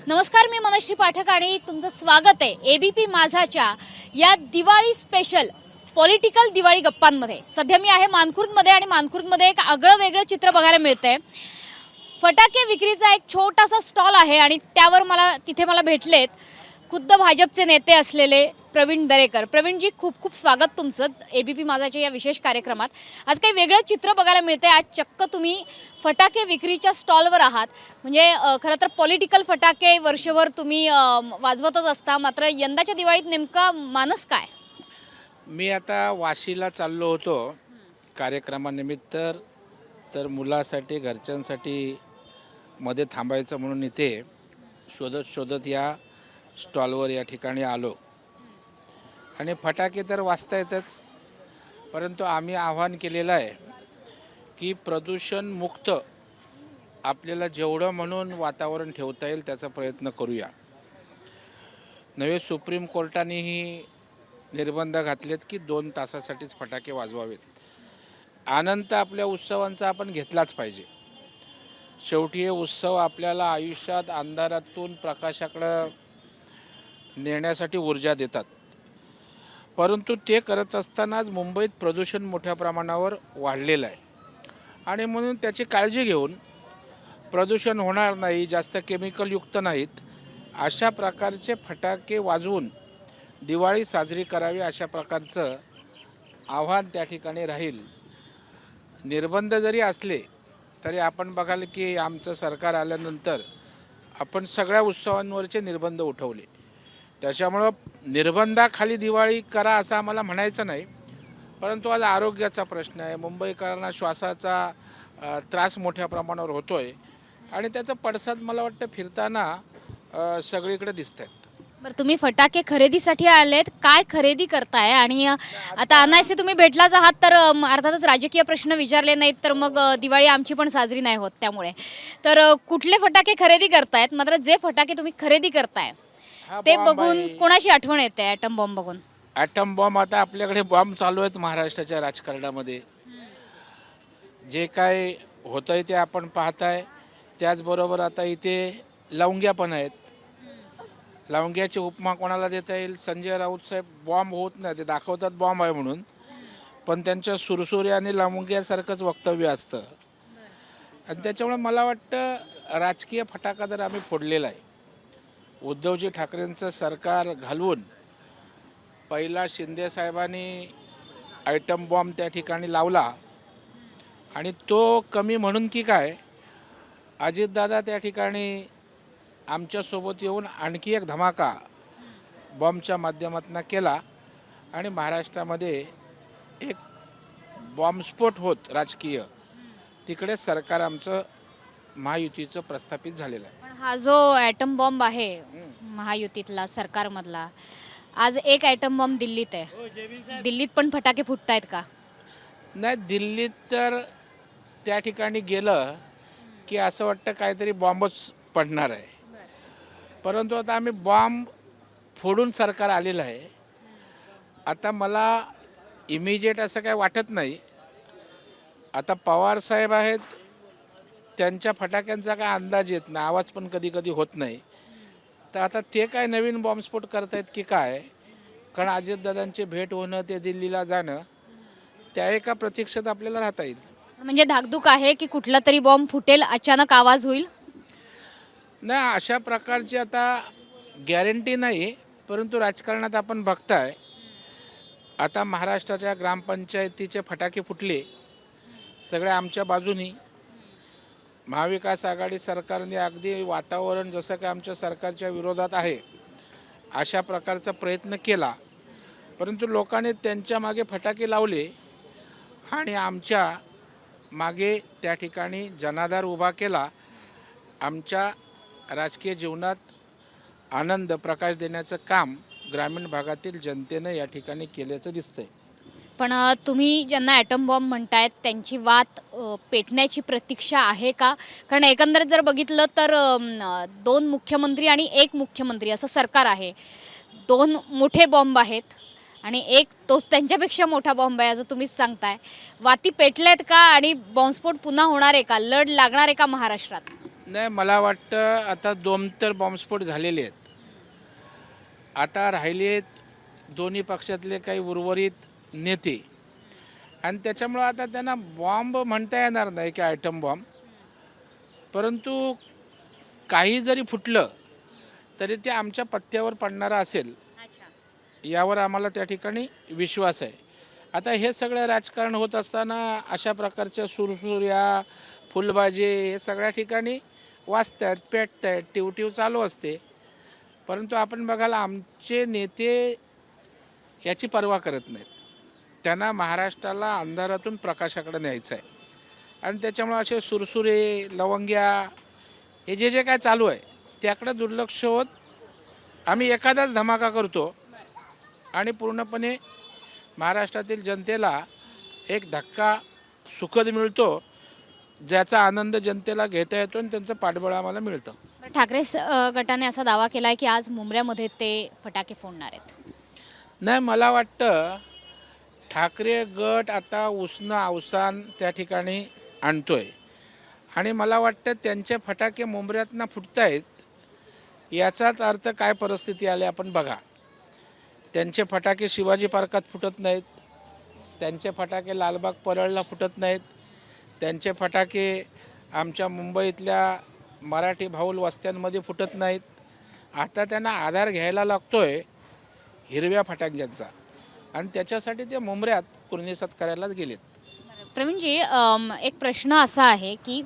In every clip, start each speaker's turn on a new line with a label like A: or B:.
A: नमस्कार, मी मनश्री पाठक आणि तुमचं स्वागत आहे एबीपी माझाच्या या दिवाळी स्पेशल पॉलिटिकल दिवाळी गप्पांमध्ये। सध्या मी आहे मानखुर्दमध्ये आणि मानखुर्दमध्ये एक आगळं वेगळं चित्र बघायला मिळतंय। फटाके विक्रीचा एक छोटासा स्टॉल आहे आणि त्यावर तिथे मला भेटलेत खुद्द भाजपचे नेते असलेले प्रवीण दरेकर। प्रवीणजी, खूप खूप स्वागत तुमचं एबीपी माझाच्या या विशेष कार्यक्रमात। आज काही वेगळं चित्र बघायला मिळतंय। आज चक्क तुम्ही फटाके विक्रीच्या स्टॉलवर आहात। म्हणजे खरं तर पॉलिटिकल फटाके वर्षभर तुम्ही वाजवतच असता, मात्र यंदाच्या दिवाळीत नेमका मानस काय?
B: मी आता वाशीला चाललो होतो कार्यक्रमानिमित्त, तर मुलासाठी घरच्यांसाठी मध्ये थांबायचं म्हणून इथे शोधत या स्टॉलवर या ठिकाणी आलो। आणि फटाके तर वाजता येतच, परंतु आम्ही आव्हान केलेलं आहे की प्रदूषण मुक्त आपल्याला जेवढं म्हणून वातावरण ठेवता येईल त्याचा प्रयत्न करूया। नवे सुप्रीम कोर्टानेही निर्बंध घातलेत की 2 तासासाठीच फटाके वाजवावेत। आनंद आपल्या उत्सवांचा आपण घेतलाच पाहिजे। शेवटी हे उत्सव आपल्याला आयुष्यात अंधारातून प्रकाशाकडे नेण्यासाठी ऊर्जा देतात, परंतु ते करत असतानाच मुंबईत प्रदूषण मोठ्या प्रमाणावर वाढलेलं आहे आणि म्हणून त्याची काळजी घेऊन प्रदूषण होणार नाही, जास्त केमिकलयुक्त नाहीत अशा प्रकारचे फटाके वाजवून दिवाळी साजरी करावी, अशा प्रकारचं आव्हान त्या ठिकाणी राहील। निर्बंध जरी असले तरी आपण बघाल की आमचं सरकार आल्यानंतर आपण सगळ्या उत्सवांवरचे निर्बंध उठवले। त्याच्यामुळं निर्बंधाखाली दिवाळी करा असं आम्हाला म्हणायचं नाही, परंतु आज आरोग्याचा प्रश्न आहे। मुंबईकरांना श्वासाचा त्रास मोठ्या प्रमाणावर होतो आहे आणि त्याचा पडसाद मला वाटतं फिरताना सगळीकडे दिसत आहेत।
A: बरं, तुम्ही फटाके खरेदीसाठी आलेत, काय खरेदी करताय? आणि आता अनायसे तुम्ही भेटलाच आहात तर अर्थातच राजकीय प्रश्न विचारले नाहीत तर मग दिवाळी आमची पण साजरी नाही होत। त्यामुळे तर कुठले फटाके खरेदी करतायत? मात्र जे फटाके तुम्ही खरेदी करताय ते बघून कोणाची आठवण येते? ॲटम बॉम्ब बघून?
B: ॲटम बॉम्ब, आता आपल्याकडे बॉम्ब चालू आहेत महाराष्ट्राच्या राजकारणामध्ये। जे काय होतंय ते आपण पाहताय। त्याचबरोबर आता इथे लवंग्या पण आहेत। लवंग्याची उपमा कोणाला देता येईल? संजय राऊत साहेब बॉम्ब होत नाही, ते दाखवतात बॉम्ब आहे म्हणून, पण त्यांच्या सुरसुरी आणि लवंग्यासारखंच वक्तव्य असतं। आणि त्याच्यामुळे मला वाटतं राजकीय फटाका जर आम्ही फोडलेला आहे, उद्धवजी ठाकरेंचं सरकार घालवून पहिला शिंदे साहेबांनी आयटम बॉम्ब त्या ठिकाणी लावला आणि तो कमी म्हणून की काय, अजितदादा त्या ठिकाणी आमच्यासोबत येऊन आणखी एक धमाका बॉम्बच्या माध्यमातून केला आणि महाराष्ट्रामध्ये एक बॉम्बस्फोट होत राजकीय, तिकडे सरकार आमचं महायुतीचं प्रस्थापित झालेलं आहे।
A: पण हा जो ॲटम बॉम्ब आहे महायुतीतला सरकारमधला, आज एक ॲटम बॉम्ब दिल्लीत आहे। दिल्लीत पण फटाके फुटतायत का?
B: नाही, दिल्लीत तर त्या ठिकाणी गेलं की असं वाटतं काहीतरी बॉम्बच पडणार आहे, परंतु आता आम्ही बॉम्ब फोडून सरकार आलेलं आहे। आता मला इमिजिएट असं काय वाटत नाही। आता पवार साहेब आहेत, त्यांच्या फटाक्यांचा काय अंदाज येत नाही, आवाज पण कधी कधी होत नाही, तर आता ते काय नवीन बॉम्बस्फोट करतायत की काय? कारण अजितदादांची भेट होणं, ते दिल्लीला जाणं, त्या एका प्रतीक्षेत आपल्याला राहता येईल।
A: म्हणजे धाकधूक आहे की कुठला तरी बॉम्ब फुटेल, अचानक आवाज होईल?
B: नाही, अशा प्रकारची आता गॅरंटी नाही, परंतु राजकारणात आपण बघताय आता महाराष्ट्राच्या ग्रामपंचायतीचे फटाके फुटले सगळे आमच्या बाजूनी। महाविकास आघाडी सरकारने अगदी वातावरण जसं काय आमच्या सरकारच्या विरोधात आहे अशा प्रकारचा प्रयत्न केला, परंतु लोकांनी त्यांच्या मागे फटाके लावले आणि आमच्या मागे त्या ठिकाणी जनाधार उभा केला। आमच्या राजकीय जीवनात आनंद प्रकाश देण्याचं काम ग्रामीण भागातील जनतेनं या ठिकाणी केल्याचं दिसतंय।
A: पण तुम्ही ज्यांना ॲटम बॉम्ब म्हणतायत त्यांची वात पेटण्याची प्रतीक्षा आहे का? कारण एकंदरीत जर बघितलं तर 2 मुख्यमंत्री आणि 1 मुख्यमंत्री असं सरकार आहे। 2 मोठे बॉम्ब आहेत आणि एक तोच त्यांच्यापेक्षा मोठा बॉम्ब आहे असं तुम्हीच सांगताय। वाती पेटल्यात का आणि बॉम्बस्फोट पुन्हा होणार आहे का? लढ लागणार आहे का महाराष्ट्रात?
B: नाही, मला वाटतं आता 2 तर बॉम्बस्फोट झालेले आहेत. आता राहिले आहेत दोन्ही पक्षातले काही उर्वरित नेते आणि त्याच्यामुळं आता त्यांना बॉम्ब म्हणता येणार नाही की आयटम बॉम्ब, परंतु काही जरी फुटलं तरी ते आमच्या पत्त्यावर पडणारं असेल यावर आम्हाला त्या ठिकाणी विश्वास आहे. आता हे सगळं राजकारण होत असताना अशा प्रकारच्या सुरसुऱ्या, फुलबाजी हे सगळ्या ठिकाणी वाजत आहेत, पेटत आहेत, टिवटिव चालू असते. परंतु आपण बघायला आमचे नेते याची पर्वा करत नाहीत. त्यांना महाराष्ट्राला अंधारातून प्रकाशाकडे न्यायचं आहे आणि त्याच्यामुळे असे सुरसुरे, लवंग्या हे जे जे काय चालू आहे त्याकडे दुर्लक्ष होत आम्ही एखादाच धमाका करतो आणि पूर्णपणे महाराष्ट्रातील जनतेला एक धक्का सुखद मिळतो, ज्याचा आनंद जनतेला घेता येतो आणि त्यांचं पाठबळ आम्हाला मिळतं.
A: ठाकरे गटाने असा दावा केलाय की आज मुंबऱ्यामध्ये ते फटाके फोडणार आहेत.
B: नाही, मला वाटतं ठाकरे गट आता उसनं अवसान त्या ठिकाणी आणतोय आणि मला वाटतं त्यांचे फटाके मुंबऱ्यातनं फुटतायत याचाच अर्थ काय परिस्थिती आली आपण बघा. त्यांचे फटाके शिवाजी पार्कात फुटत नाहीत, त्यांचे फटाके लालबाग परळला फुटत नाहीत, त्यांचे फटाके आमच्या मुंबईतल्या मराठी भाऊल वस्त्यांमध्ये फुटत नाहीत. आता त्यांना आधार घ्यायला लागतोय हिरव्या फटाक्यांचा आणि त्याच्यासाठी ते मुंबऱ्यात कुर्निसात करायलाच गेलेत.
A: प्रवीणजी, एक प्रश्न असा आहे की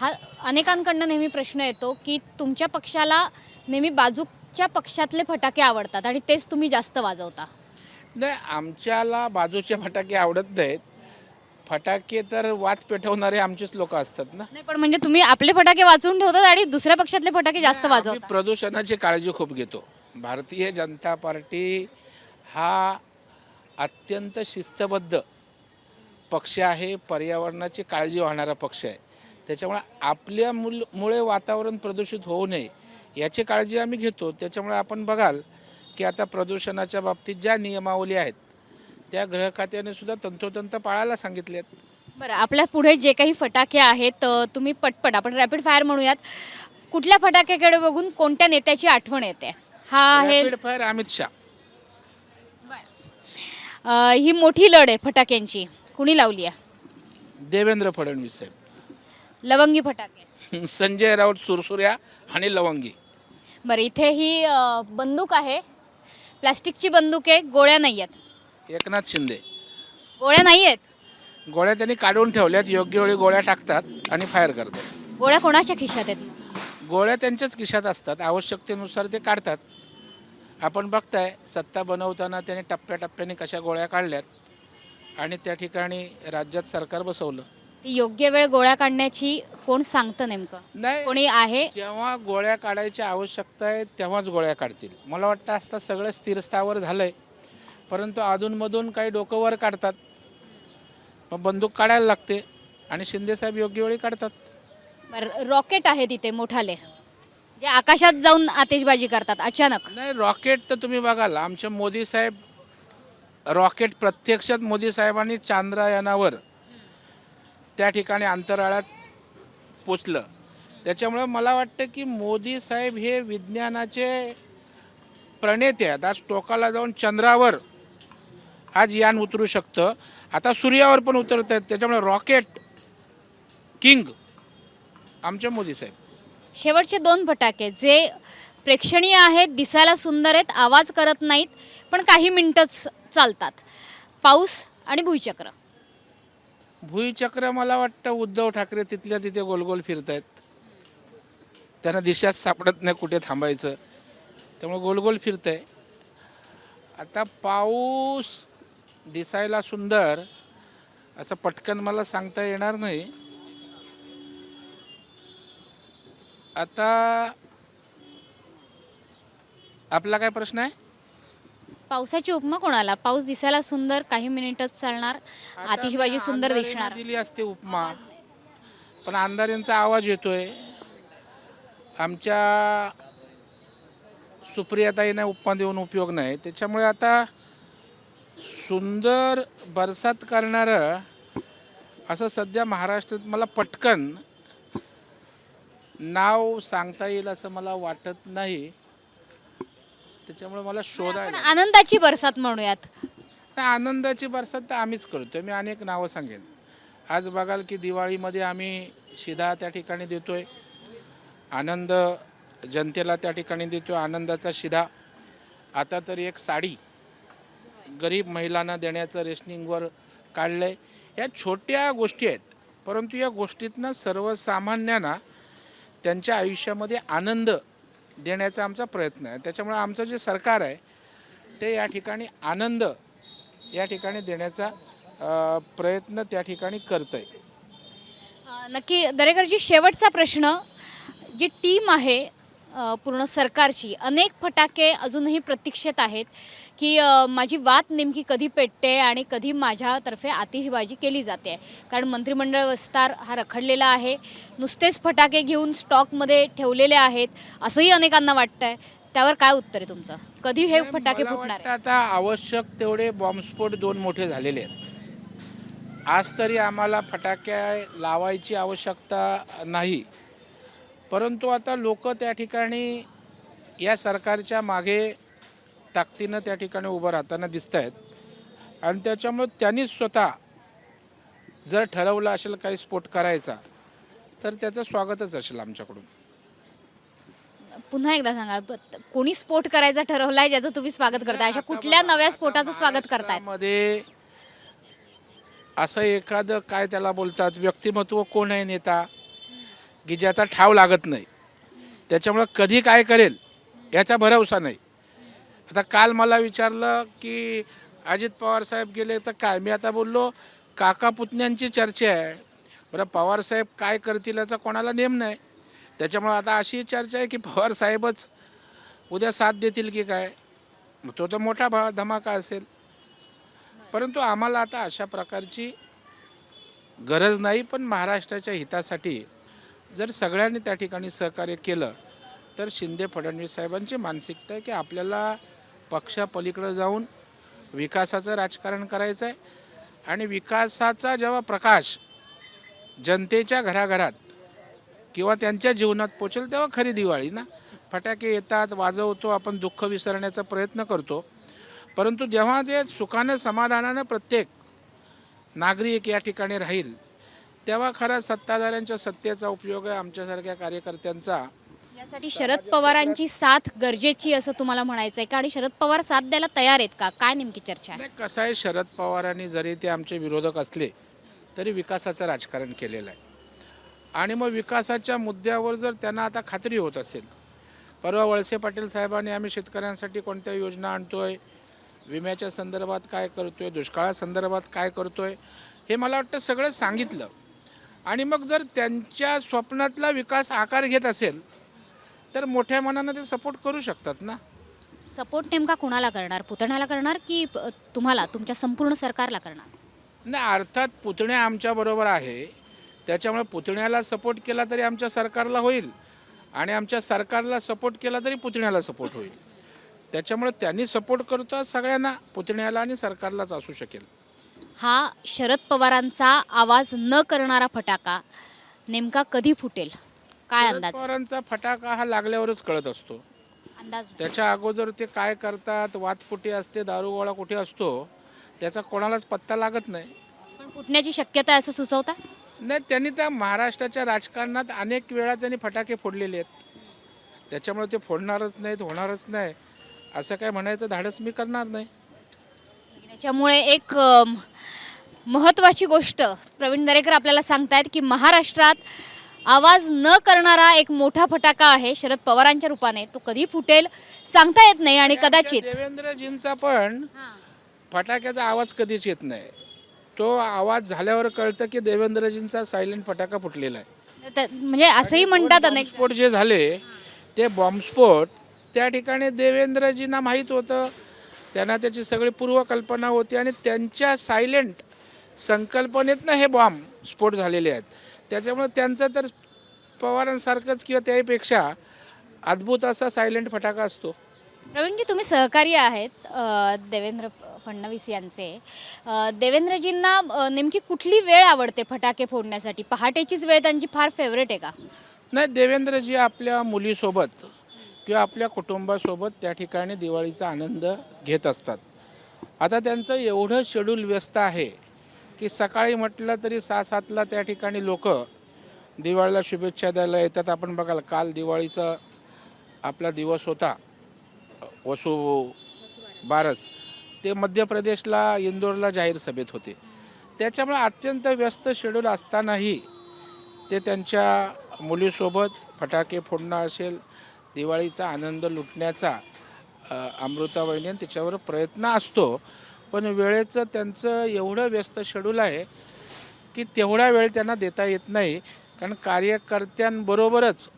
A: हा अनेकांकडनं नेहमी प्रश्न येतो की तुमच्या पक्षाला नेहमी बाजूच्या पक्षातले फटाके आवडतात आणि तेच तुम्ही जास्त वाजवता.
B: नाही, आमच्याला बाजूचे फटाके आवडत नाहीत. फटाके तर वाच पेटवणारे आमचेच लोक असतात ना.
A: नाही, पण म्हणजे तुम्ही आपले फटाके वाजवून ठेवतात आणि दुसऱ्या पक्षातले फटाके जास्त
B: आम्ही
A: वाजवता.
B: प्रदूषणाची काळजी खूप घेतो. भारतीय जनता पार्टी हा अत्यंत शिस्तबद्ध पक्ष आहे, पर्यावरणाची काळजी वाहणारा पक्ष आहे. त्याच्यामुळे आपल्या मुळे वातावरण प्रदूषित होऊ नये याची काळजी आम्ही घेतो. त्याच्यामुळे आपण बघाल की आता प्रदूषणाच्या बाबतीत ज्या नियमावली आहेत त्या गृह खात्याने सुद्धा तंतोतंत पाळायला सांगितलेत.
A: बरं, आपल्या पुढे जे काही फटाके आहेत तुम्ही पटपट आपण रॅपिड फायर म्हणूयात. कुठल्या फटाक्याकडे बघून कोणत्या नेत्याची आठवण येते? हा आहे
B: रॅपिड फायर अमित शाह.
A: ही मोठी लढ आहे फटाक्यांची. कुणी लावली आहे?
B: देवेंद्र फडणवीस साहेब.
A: लवंगी फटाके.
B: संजय राऊत सुरसुऱ्या आणि लवंगी.
A: बरं, इथे ही बंदूक आहे, प्लास्टिकची बंदूक आहे, गोळ्या नाही आहेत.
B: एकनाथ शिंदे.
A: गोळ्या नाही आहेत.
B: गोळ्या त्यांनी काढून ठेवल्यात, योग्य वेळी गोळ्या टाकतात आणि फायर करतात.
A: गोळ्या कोणाच्या खिशात आहेत?
B: गोळ्या त्यांच्याच खिशात असतात, आवश्यकतेनुसार ते काढतात. आपण बघताय सत्ता बनवताना त्याने टप्प्याटप्प्याने कशा गोळ्या काढल्यात आणि त्या ठिकाणी राज्यात सरकार बसवलं.
A: योग्य वेळ गोळ्या काढण्याची कोण सांगतं नेमकं?
B: नाही,
A: कोणी आहे?
B: जेव्हा गोळ्या काढायची आवश्यकता आहे तेव्हाच गोळ्या काढतील. मला वाटतं असता सगळं स्थिरस्थावर झालंय, परंतु अधूनमधून काही डोकं वर काढतात, मग बंदूक काढायला लागते आणि शिंदेसाहेब योग्य वेळी काढतात.
A: बरं, रॉकेट आहे तिथे मोठाले, जे आकाशात जाऊन आतिषबाजी करतात अचानक.
B: नाही, रॉकेट तर तुम्ही बघाल आमचे मोदी साहेब, रॉकेट प्रत्यक्षात मोदी साहेबांनी चांद्रयानावर त्या ठिकाणी अंतराळात पोचलं. त्याच्यामुळे मला वाटतं की मोदी साहेब हे विज्ञानाचे प्रणेते आहेत. आज टोकाला जाऊन चंद्रावर आज यान उतरू शकतं, आता सूर्यावर पण उतरत आहेत. त्याच्यामुळे रॉकेट किंग आमचे मोदी साहेब.
A: शेवटचे 2 फटाके जे प्रेक्षणीय आहेत, दिसायला सुंदर आहेत, आवाज करत नाहीत, पण काही मिनिटच चालतात. पाऊस आणि भुईचक्र.
B: भुईचक्र मला वाटतं उद्धव ठाकरे तिथल्या तिथे गोलगोल फिरत आहेत. त्यांना दिशाच सापडत नाही कुठे थांबायचं, त्यामुळे गोलगोल फिरत आहे. आता पाऊस दिसायला सुंदर असं पटकन मला सांगता येणार नाही. आता आपला काय प्रश्न आहे?
A: पावसाची उपमा कोणाला? पाऊस दिसायला सुंदर, काही मिनिटच चालणार, आतिषबाजी सुंदर
B: अंधारेनं
A: दिसणार.
B: दिली असते उपमा, पण अंधाऱ्यांचा आवाज येतोय. आमच्या सुप्रियाताईंना उपमा देऊन उपयोग नाही. त्याच्यामुळे आता सुंदर बरसात करणारं असं सध्या महाराष्ट्रात मला पटकन नाव सांगता येईल असं मला वाटत नाही, त्याच्यामुळे मला
A: आपण
B: शोधायला
A: आनंदाची बरसात म्हणूयात.
B: नाही, आनंदाची बरसात तर आम्हीच करतोय. मी अनेक नावं सांगेन. आज बघाल की दिवाळीमध्ये आम्ही शिधा त्या ठिकाणी देतोय, आनंद जनतेला त्या ठिकाणी देतोय, आनंदाचा शिधा. आता तर एक साडी गरीब महिलांना देण्याचं रेशनिंगवर काढलंय. या छोट्या गोष्टी आहेत, परंतु या गोष्टीतनं सर्वसामान्यांना त्यांच्या आयुष्यामध्ये आनंद देण्याचा आमचा प्रयत्न आहे. त्याच्यामुळे आमचं जे सरकार आहे ते या ठिकाणी आनंद या ठिकाणी देण्याचा प्रयत्न त्या ठिकाणी करत आहे.
A: नक्की दरेकरजी, शेवटचा प्रश्न. जी टीम आहे पूर्ण सरकारची, अनेक फटाके अजूनही प्रतीक्षेत आहेत की माझी वात नेमकी कधी पेटते आणि कधी माझ्यातर्फे आतिषबाजी केली जाते. कारण मंत्रिमंडळ विस्तार हा रखडलेला आहे, नुसतेच फटाके घेऊन स्टॉकमध्ये ठेवलेले आहेत असंही अनेकांना वाटतंय. त्यावर काय उत्तर आहे तुमचं? कधी हे फटाके
B: मला
A: फुटणार
B: वाटतं आता आवश्यक तेवढे बॉम्बस्फोट 2 मोठे झालेले आहेत. आज तरी आम्हाला फटाके लावायची आवश्यकता नाही, परंतु आता लोक त्या ठिकाणी या सरकारच्या मागे ताकदीनं त्या ठिकाणी उभं राहताना दिसत आहेत. आणि त्याच्यामुळे त्यांनी स्वतः जर ठरवलं असेल काही स्फोट करायचा तर त्याचं स्वागतच असेल आमच्याकडून.
A: पुन्हा एकदा सांगा, कोणी स्फोट करायचा ठरवलाय ज्याचं तुम्ही स्वागत करताय? अशा कुठल्या नव्या स्फोटाचं स्वागत करताय?
B: मध्ये असं एखादं काय त्याला बोलतात व्यक्तिमत्व कोण आहे नेता की ज्याचा ठाव लागत नाही, त्याच्यामुळं कधी काय करेल याचा भरवसा नाही. आता काल मला विचारलं की अजित पवार साहेब गेले तर काय, मी आता बोललो काका पुतण्यांची चर्चा आहे. बरं, पवार साहेब काय करतील याचा कोणाला नेम नाही. त्याच्यामुळं आता अशी चर्चा आहे की पवार साहेबच उद्या साथ देतील की काय, तो तर मोठा धमाका असेल. परंतु आम्हाला आता अशा प्रकारची गरज नाही. पण महाराष्ट्राच्या हितासाठी जर सगळ्यांनी त्या ठिकाणी सहकार्य केलं तर शिंदे फडणवीस साहेबांची मानसिकता आहे की आपल्याला पक्षापलीकडे जाऊन विकासाचं राजकारण करायचं आहे. आणि विकासाचा जेव्हा प्रकाश जनतेच्या घराघरात किंवा त्यांच्या जीवनात पोचेल तेव्हा खरी दिवाळी ना. फटाके येतात, वाजवतो, आपण दुःख विसरण्याचा प्रयत्न करतो, परंतु जेव्हा जे सुखानं समाधानानं प्रत्येक नागरिक या ठिकाणी राहील तेव्हा खरा सत्ताधाऱ्यांच्या सत्तेचा उपयोग आहे, आमच्यासारख्या कार्यकर्त्यांचा.
A: यासाठी शरद पवारांची साथ गरजेची असं तुम्हाला म्हणायचं आहे का? आणि शरद पवार साथ द्यायला तयार आहेत का? काय नेमकी चर्चा आहे?
B: नाही, कसं आहे, शरद पवारांनी जरी ते आमचे विरोधक असले तरी विकासाचं राजकारण केलेलं आहे. आणि मग विकासाच्या मुद्द्यावर जर त्यांना आता खात्री होत असेल, परवा वळसे पाटील साहेबांनी आम्ही शेतकऱ्यांसाठी कोणत्या योजना आणतोय, विम्याच्या संदर्भात काय करतोय, दुष्काळासंदर्भात काय करतोय, हे मला वाटतं सगळं सांगितलं. आणि मग जर त्यांच्या स्वप्नातला विकास आकार घेत असेल तर मोठ्या मनानं ते सपोर्ट करू शकतात ना.
A: सपोर्ट नेमका कुणाला करणार? पुतण्याला करणार की तुम्हाला, तुमच्या संपूर्ण सरकारला करणार?
B: नाही, अर्थात पुतण्या आमच्याबरोबर आहे, त्याच्यामुळे पुतण्याला सपोर्ट केला तरी आमच्या सरकारला होईल आणि आमच्या सरकारला सपोर्ट केला तरी पुतण्याला सपोर्ट होईल. त्याच्यामुळे त्यांनी सपोर्ट करतो सगळ्यांना, पुतण्याला आणि सरकारलाच असू शकेल.
A: हा शरद पवारांचा आवाज न करणारा फटाका नेमका कधी फुटेल? काय
B: शरद
A: अंदाज?
B: पवारांचा फटाका हा लागल्यावरच कळत असतो.
A: अंदाज
B: त्याच्या अगोदर ते काय करतात, वात कुठे असते, दारूगोळा कुठे असतो, त्याचा कोणालाच पत्ता लागत नाही.
A: पण फुटण्याची शक्यता आहे असं सुचवता?
B: नाही, त्यांनी त्या महाराष्ट्राच्या राजकारणात अनेक वेळा त्यांनी फटाके फोडलेले आहेत, त्याच्यामुळे ते फोडणारच नाहीत, होणारच नाही असं काय म्हणायचं धाडस मी करणार नाही.
A: त्याच्यामुळे एक महत्त्वाची गोष्ट प्रवीण दरेकर आपल्याला सांगतायत की महाराष्ट्रात आवाज न करणारा एक मोठा फटाका आहे शरद पवारांच्या रूपाने. तो कधी फुटेल सांगता येत नाही आणि कदाचित
B: देवेंद्रजींचा पण फटाक्याचा आवाज कधीच येत नाही. तो आवाज झाल्यावर कळतं की देवेंद्रजींचा सायलेंट फटाका फुटलेला आहे.
A: म्हणजे असंही म्हणतात अनेक.
B: बॉम्बस्फोट जे झाले ते बॉम्बस्फोट त्या ठिकाणी देवेंद्रजींना माहीत होतं, त्यांना त्याची सगळी पूर्वकल्पना होती आणि त्यांच्या सायलेंट संकल्पनेतनं हे बॉम्ब स्फोट झालेले आहेत. त्याच्यामुळे त्यांचं तर पवारांसारखंच किंवा त्यापेक्षा अद्भुत असा सायलेंट फटाका असतो.
A: प्रवीणजी, तुम्ही सहकारी आहेत देवेंद्र फडणवीस यांचे. देवेंद्रजींना नेमकी कुठली वेळ आवडते फटाके फोडण्यासाठी? पहाटेचीच वेळ त्यांची फार फेवरेट आहे का?
B: नाही, देवेंद्रजी आपल्या मुलीसोबत किंवा आपल्या कुटुंबासोबत त्या ठिकाणी दिवाळीचा आनंद घेत असतात. आता त्यांचं एवढं शेड्यूल व्यस्त आहे की सकाळी म्हटलं तरी 6-7ला त्या ठिकाणी लोक दिवाळीला शुभेच्छा द्यायला येतात. आपण बघाल, काल दिवाळीचा आपला दिवस होता, वसू बारस, ते मध्य प्रदेशला इंदोरला जाहीर सभेत होते. त्याच्यामुळे अत्यंत व्यस्त शेड्यूल असतानाही ते त्यांच्या मुलीसोबत फटाके फोडणं असेल, दिवाळीचा आनंद लुटण्याचा अमृताबाईने त्याच्यावर प्रयत्न असतो. पण वेळेचं त्यांचं एवढं व्यस्त शेड्यूल आहे की तेवढा वेळ त्यांना देता येत नाही. कारण कार्यकर्त्यांबरोबरच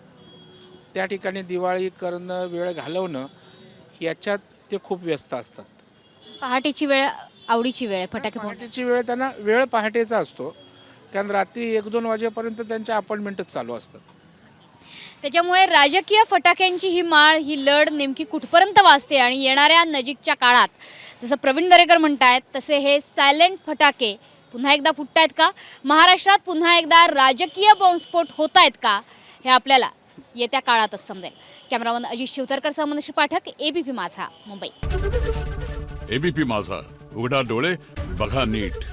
B: त्या ठिकाणी दिवाळी करणं, वेळ घालवणं याच्यात ते खूप व्यस्त असतात.
A: पहाटेची वेळ आवडीची वेळ आहे फटाके फोडण्याची.
B: पहाटेची वेळ त्यांना वेळ पहाटेचा असतो, कारण रात्री 1-2 वाजेपर्यंत त्यांच्या अपॉइंटमेंटच चालू असतात.
A: त्याच्यामुळे राजकीय फटाक्यांची ही माळ, ही लढ नेमकी कुठपर्यंत वाजते आणि येणाऱ्या नजीकच्या काळात जसं प्रवीण दरेकर म्हणतायत तसे हे सायलेंट फटाके पुन्हा एकदा फुटतायत का? महाराष्ट्रात पुन्हा एकदा राजकीय बॉम्बस्फोट होत आहेत का? हे आपल्याला येत्या काळातच समजेल. कॅमेरामन अजित शिवतरकर, मनश्री पाठक, एबीपी माझा, मुंबई.
C: एबीपी माझा, उघडा डोळे बघा नीट.